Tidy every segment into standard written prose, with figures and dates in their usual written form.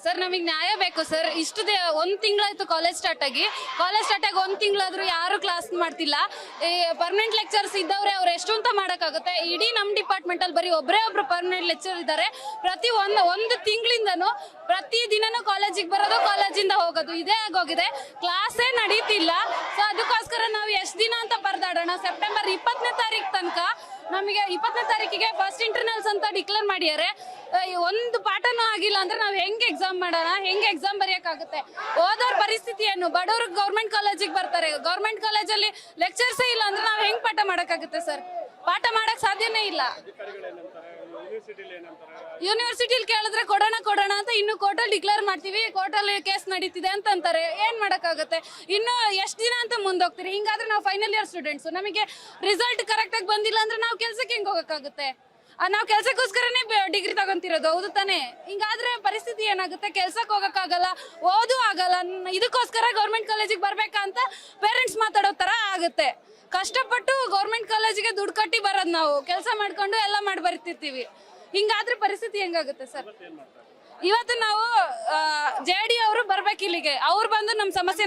Sir ನಮಗೆ ನ್ಯಾಯ ಬೇಕು ಸರ್. ಇಷ್ಟು ಒಂದ್ ತಿಂಗಳಾಯ್ತು ಕಾಲೇಜ್ ಸ್ಟಾರ್ಟ್ ಆಗಿ ಒಂದ್ ತಿಂಗಳಾದ್ರೂ ಯಾರು ಕ್ಲಾಸ್ ಮಾಡ್ತಿಲ್ಲ. ಪರ್ಮನೆಂಟ್ ಲೆಕ್ಚರ್ಸ್ ಇದ್ದವ್ರೆ ಅವ್ರು ಎಷ್ಟು ಅಂತ ಮಾಡಕ್ಕಾಗುತ್ತೆ? ಇಡೀ ನಮ್ ಡಿಪಾರ್ಟ್ಮೆಂಟ್ ಅಲ್ಲಿ ಬರೀ ಒಬ್ರು ಪರ್ಮನೆಂಟ್ ಲೆಕ್ಚರ್ ಇದ್ದಾರೆ. ಪ್ರತಿ ಒಂದು ತಿಂಗಳಿಂದನೂ ಪ್ರತಿ ದಿನನೂ ಕಾಲೇಜಿಗೆ ಬರೋದು, ಕಾಲೇಜಿಂದ ಹೋಗೋದು ಇದೇ ಆಗೋಗಿದೆ. ಕ್ಲಾಸೇ ನಡೀತಿಲ್ಲ. ಸೊ ಅದಕ್ಕೋಸ್ಕರ ನಾವು ಎಷ್ಟು ದಿನ ಅಂತ ಪರದಾಡೋಣ? ಸೆಪ್ಟೆಂಬರ್ 20ನೇ ತಾರೀಕು ತನಕ ನಮಗೆ 20ನೇ ತಾರೀಕಿಗೆ ಫಸ್ಟ್ ಇಂಟರ್ನಲ್ಸ್ ಅಂತ ಡಿಕ್ಲೇರ್ ಮಾಡಿದ್ದಾರೆ. ಒಂದು ಪಾಠನೂ ಆಗಿಲ್ಲ ಅಂದ್ರೆ ನಾವು ಹೆಂಗೆ ಎಕ್ಸಾಮ್ ಮಾಡೋಣ? ಹೆಂಗೆ ಎಕ್ಸಾಮ್ ಬರೆಯಕ್ಕಾಗುತ್ತೆ? ಓದೋರ್ ಪರಿಸ್ಥಿತಿ ಏನು? ಬಡವರು ಗೌರ್ಮೆಂಟ್ ಕಾಲೇಜಿಗೆ ಬರ್ತಾರೆ. ಗೌರ್ಮೆಂಟ್ ಕಾಲೇಜಲ್ಲಿ ಲೆಕ್ಚರ್ಸೇ ಇಲ್ಲ ಅಂದ್ರೆ ನಾವು ಹೆಂಗ್ ಪಾಠ ಮಾಡಕ್ಕಾಗುತ್ತೆ ಸರ್? ಪಾಠ ಮಾಡಕ್ ಸಾಧ್ಯನೇ ಇಲ್ಲ. ಯೂನಿವರ್ಸಿಟಿಲಿ ಕೇಳಿದ್ರೆ ಕೊಡೋಣ ಅಂತ ಇನ್ನು ಕೋರ್ಟಲ್ಲಿ ಡಿಕ್ಲೇರ್ ಮಾಡ್ತೀವಿ, ಕೋರ್ಟಲ್ಲಿ ಕೇಸ್ ನಡೀತಿದೆ ಅಂತ ಅಂತಾರೆ. ಏನ್ ಮಾಡಕ್ಕಾಗುತ್ತೆ? ಇನ್ನು ಎಷ್ಟು ದಿನ ಅಂತ ಮುಂದೋಗ್ತೀರಿ? ಹಿಂಗಾದ್ರೆ ನಾವು ಫೈನಲ್ ಇಯರ್ ಸ್ಟೂಡೆಂಟ್ಸ್, ನಮಗೆ ರಿಸಲ್ಟ್ ಕರೆಕ್ಟ್ ಆಗಿ ಬಂದಿಲ್ಲ ಅಂದ್ರೆ ನಾವು ಕೆಲ್ಸಕ್ಕೆ ಹೆಂಗ್ ಹೋಗಕ್ಕಾಗುತ್ತೆ? ನಾವು ಕೆಲ್ಸಕ್ಕೋಸ್ಕರನೇ ಡಿಗ್ರಿ ತಗೊಂತಿರೋದು, ಹೌದು ತಾನೆ? ಹಿಂಗಾದ್ರೆ ಪರಿಸ್ಥಿತಿ ಏನಾಗುತ್ತೆ? ಕೆಲ್ಸಕ್ಕೆ ಹೋಗಕ್ಕಾಗಲ್ಲ, ಓದು ಆಗಲ್ಲ. ಇದಕ್ಕೋಸ್ಕರ ಗೌರ್ಮೆಂಟ್ ಕಾಲೇಜಿಗೆ ಬರ್ಬೇಕಂತ ಪೇರೆಂಟ್ಸ್ ಮಾತಾಡೋ ತರ ಆಗುತ್ತೆ. ಕಷ್ಟಪಟ್ಟು ಗೌರ್ಮೆಂಟ್ ಕಾಲೇಜಿಗೆ ದುಡ್ಡು ಕಟ್ಟಿ ಬರೋದು, ನಾವು ಕೆಲಸ ಮಾಡ್ಕೊಂಡು ಎಲ್ಲ ಮಾಡಿ ಬರ್ತಿರ್ತೀವಿ. ಹಿಂಗಾದ್ರೆ ಪರಿಸ್ಥಿತಿ ಹೆಂಗಾಗುತ್ತೆ ಸರ್? ಇವತ್ತು ನಾವು JD ಅವರು ಬರ್ಬೇಕು ಇಲ್ಲಿಗೆ. ಅವ್ರು ಬಂದು ನಮ್ಮ ಸಮಸ್ಯೆ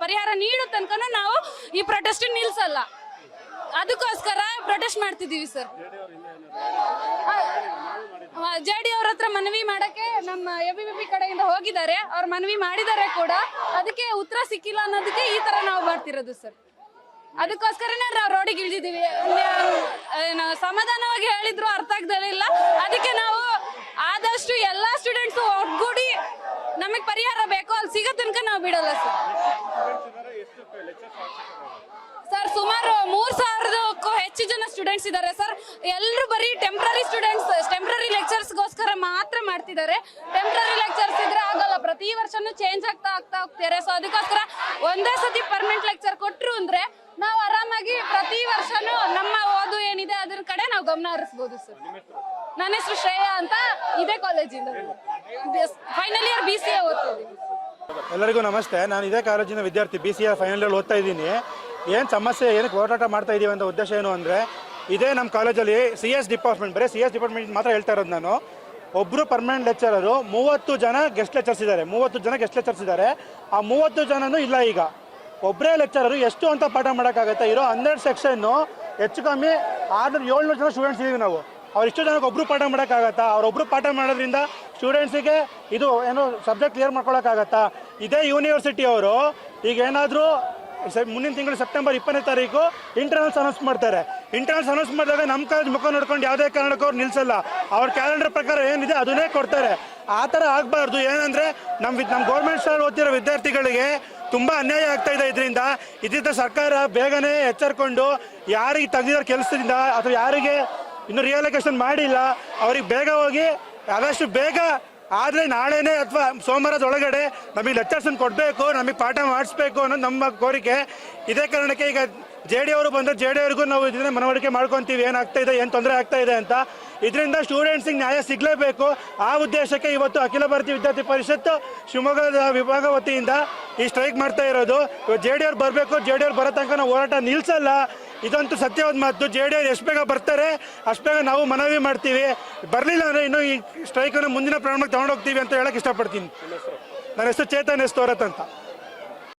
ಪರಿಹಾರ ನೀಡೋ ತನಕ ನಾವು ಈ ಪ್ರೊಟೆಸ್ಟ್ ನಿಲ್ಸಲ್ಲ. ಅದಕ್ಕೋಸ್ಕರ ಪ್ರೊಟೆಸ್ಟ್ ಮಾಡ್ತಿದೀವಿ ಸರ್. JD ಅವ್ರ ಹತ್ರ ಮನವಿ ಮಾಡಕ್ಕೆ ನಮ್ಮ ABVP ಕಡೆಯಿಂದ ಹೋಗಿದ್ದಾರೆ. ಅವ್ರು ಮನವಿ ಮಾಡಿದ್ದಾರೆ ಕೂಡ, ಅದಕ್ಕೆ ಉತ್ತರ ಸಿಕ್ಕಿಲ್ಲ ಅನ್ನೋದಕ್ಕೆ ಈ ತರ ನಾವು ಮಾಡ್ತಿರೋದು ಸರ್. ಅದಕ್ಕೋಸ್ಕರನೇ ನಾವು ರೋಡಿಗೆ ಇಳಿದಿದ್ದೀವಿ. ಸಮಾಧಾನವಾಗಿ ಹೇಳಿದ್ರು ಅರ್ಥ ಆಗ್ದಲಿಲ್ಲ. ಅದಕ್ಕೆ ನಾವು ಆದಷ್ಟು ಎಲ್ಲಾ ಸ್ಟೂಡೆಂಟ್ಸ್ ಒಗ್ಗೂಡಿ ನಮಗೆ ಪರಿಹಾರ ಬೇಕು, ಅಲ್ಲಿ ಸಿಗೋ ತನಕ ನಾವು ಬಿಡಲ್ಲ ಸರ್. ಸರ್ ಸುಮಾರು 3000ಕ್ಕೂ ಹೆಚ್ಚು ಜನ ಸ್ಟೂಡೆಂಟ್ಸ್ ಇದ್ದಾರೆ ಸರ್. ಎಲ್ಲರೂ ಬರೀ ಟೆಂಪ್ರರಿ ಲೆಕ್ಚರ್ಸ್ಗೋಸ್ಕರ ಮಾತ್ರ ಮಾಡ್ತಿದ್ದಾರೆ. ಟೆಂಪ್ರರಿ ಲೆಕ್ಚರ್ಸ್ ಇದ್ರೆ ಆಗಲ್ಲ, ಪ್ರತಿ ವರ್ಷನೂ ಚೇಂಜ್ ಆಗ್ತಾ ಹೋಗ್ತಾರೆ. ಸೊ ಅದಕ್ಕೋಸ್ಕರ ಒಂದೇ ಸತಿ ಪರ್ಮನೆಂಟ್ ಲೆಕ್ಚರ್ ಕೊಟ್ರು ಅಂದ್ರೆ ನಾವು ಆರಾಮಾಗಿ ಪ್ರತಿ ವರ್ಷನೂ ನಮ್ಮ ಓದು ಏನಿದೆ ಅದ್ರ ಕಡೆ ನಾವು ಗಮನ ಹರಿಸಬಹುದು ಸರ್. ನನ್ನ ಹೆಸರು ಶ್ರೇಯಾ ಅಂತ, ಇದೇ ಕಾಲೇಜಿಂದ ಫೈನಲ್ ಇಯರ್ BCA ಓದ್ತಿದ್ದೀನಿ. ಎಲ್ಲರಿಗೂ ನಮಸ್ತೆ. ನಾನು ಇದೇ ಕಾಲೇಜಿನ ವಿದ್ಯಾರ್ಥಿ, BCA ಫೈನಲ್ ಇಯರ್ ಓದ್ತಾ ಇದ್ದೀನಿ. ಏನು ಸಮಸ್ಯೆ, ಏನಕ್ಕೆ ಹೋರಾಟ ಮಾಡ್ತಾ ಇದ್ದೀವಿ ಅಂತ ಉದ್ದೇಶ ಏನು ಅಂದರೆ, ಇದೇ ನಮ್ಮ ಕಾಲೇಜಲ್ಲಿ CS ಡಿಪಾರ್ಟ್ಮೆಂಟ್, ಬರೀ CS ಡಿಪಾರ್ಟ್ಮೆಂಟ್ ಮಾತ್ರ ಹೇಳ್ತಾ ಇರೋದು ನಾನು. ಒಬ್ಬರು ಪರ್ಮನೆಂಟ್ ಲೆಕ್ಚರರು, 30 ಜನ ಗೆಸ್ಟ್ ಲೆಕ್ಚರ್ಸ್ ಇದ್ದಾರೆ. ಆ 30 ಜನನೂ ಇಲ್ಲ. ಈಗ ಒಬ್ಬರೇ ಲೆಕ್ಚರರು ಎಷ್ಟು ಅಂತ ಪಾಠ ಮಾಡೋಕ್ಕಾಗತ್ತೆ? ಇರೋ 12 ಸೆಕ್ಷನ್ನು ಹೆಚ್ಚು ಕಮ್ಮಿ 600-700 ಜನ ಸ್ಟೂಡೆಂಟ್ಸ್ ಇದ್ದೀವಿ ನಾವು. ಅವ್ರು ಇಷ್ಟು ಜನಕ್ಕೆ ಒಬ್ಬರು ಪಾಠ ಮಾಡೋಕ್ಕಾಗತ್ತಾ? ಅವ್ರೊಬ್ಬರು ಪಾಠ ಮಾಡೋದ್ರಿಂದ ಸ್ಟೂಡೆಂಟ್ಸಿಗೆ ಇದು ಏನು ಸಬ್ಜೆಕ್ಟ್ ಕ್ಲಿಯರ್ ಮಾಡ್ಕೊಳಕ್ಕಾಗತ್ತಾ? ಇದೇ ಯೂನಿವರ್ಸಿಟಿ ಅವರು ಈಗ ಏನಾದರೂ ಮುಂದಿನ ತಿಂಗಳು ಸೆಪ್ಟೆಂಬರ್ 20ನೇ ತಾರೀಕು ಇಂಟರ್ನಲ್ಸ್ ಅನೌನ್ಸ್ ಮಾಡ್ತಾರೆ. ಇಂಟರ್ನಲ್ಸ್ ಅನೌನ್ಸ್ ಮಾಡಿದಾಗ ನಮ್ಮ ಕಾಲೇಜ್ ಮುಖ ನೋಡ್ಕೊಂಡು ಯಾವುದೇ ಕಾರಣಕ್ಕೂ ಅವ್ರು ನಿಲ್ಸಲ್ಲ. ಅವ್ರ ಕ್ಯಾಲೆಂಡರ್ ಪ್ರಕಾರ ಏನಿದೆ ಅದನ್ನೇ ಕೊಡ್ತಾರೆ. ಆ ಥರ ಆಗಬಾರ್ದು. ಏನಂದರೆ ನಮ್ಮ ಗೌರ್ಮೆಂಟ್ ಶಾಲೆ ಓದ್ತಿರೋ ವಿದ್ಯಾರ್ಥಿಗಳಿಗೆ ತುಂಬ ಅನ್ಯಾಯ ಆಗ್ತಾ ಇದೆ. ಇದರಿಂದ ಸರ್ಕಾರ ಬೇಗನೆ ಎಚ್ಚರಿಕೊಂಡು ಯಾರಿಗೆ ತೆಗೆದಿರೋ ಕೆಲಸದಿಂದ ಅಥವಾ ಯಾರಿಗೆ ಇನ್ನೂ ರಿಯಲೊಕೇಶನ್ ಮಾಡಿಲ್ಲ ಅವ್ರಿಗೆ ಬೇಗ ಹೋಗಿ ಆದಷ್ಟು ಬೇಗ ಆದರೆ ನಾಳೆನೇ ಅಥವಾ ಸೋಮವಾರದ ಒಳಗಡೆ ನಮಗೆ ಲೆಕ್ಚರ್ಸನ್ನು ಕೊಡಬೇಕು, ನಮಗೆ ಪಾಠ ಮಾಡಿಸ್ಬೇಕು ಅನ್ನೋದು ನಮ್ಮ ಕೋರಿಕೆ. ಇದೇ ಕಾರಣಕ್ಕೆ ಈಗ JD ಅವರು ಬಂದರೆ JD ಅವ್ರಿಗೂ ನಾವು ಇದನ್ನ ಮನವರಿಕೆ ಮಾಡ್ಕೊತೀವಿ, ಏನಾಗ್ತಾ ಇದೆ, ಏನು ತೊಂದರೆ ಆಗ್ತಾ ಇದೆ ಅಂತ. ಇದರಿಂದ ಸ್ಟೂಡೆಂಟ್ಸಿಗೆ ನ್ಯಾಯ ಸಿಗಲೇಬೇಕು. ಆ ಉದ್ದೇಶಕ್ಕೆ ಇವತ್ತು ಅಖಿಲ ಭಾರತೀಯ ವಿದ್ಯಾರ್ಥಿ ಪರಿಷತ್ತು ಶಿವಮೊಗ್ಗದ ವಿಭಾಗ ವತಿಯಿಂದ ಈ ಸ್ಟ್ರೈಕ್ ಮಾಡ್ತಾ ಇರೋದು. JD ಅವ್ರು ಬರಬೇಕು, JD ಅವ್ರು ಬರೋ ತನಕ ನಾವು ಹೋರಾಟ ನಿಲ್ಲಿಸಲ್ಲ. ಇದಂತೂ ಸತ್ಯವಾದ ಮಾತು. JD ಅವ್ರು ಎಷ್ಟು ಬೇಗ ಬರ್ತಾರೆ ಅಷ್ಟು ಬೇಗ ನಾವು ಮನವಿ ಮಾಡ್ತೀವಿ. ಬರಲಿಲ್ಲ ಅಂದರೆ ಇನ್ನೂ ಈ ಸ್ಟ್ರೈಕನ್ನು ಮುಂದಿನ ಪ್ರಮಾಣಕ್ಕೆ ತಗೊಂಡೋಗ್ತೀವಿ ಅಂತ ಹೇಳಕ್ಕೆ ಇಷ್ಟಪಡ್ತೀನಿ. ನನ್ನ ಹೆಸರು ಚೇತನ್ S. ತೋರತ್ ಅಂತ.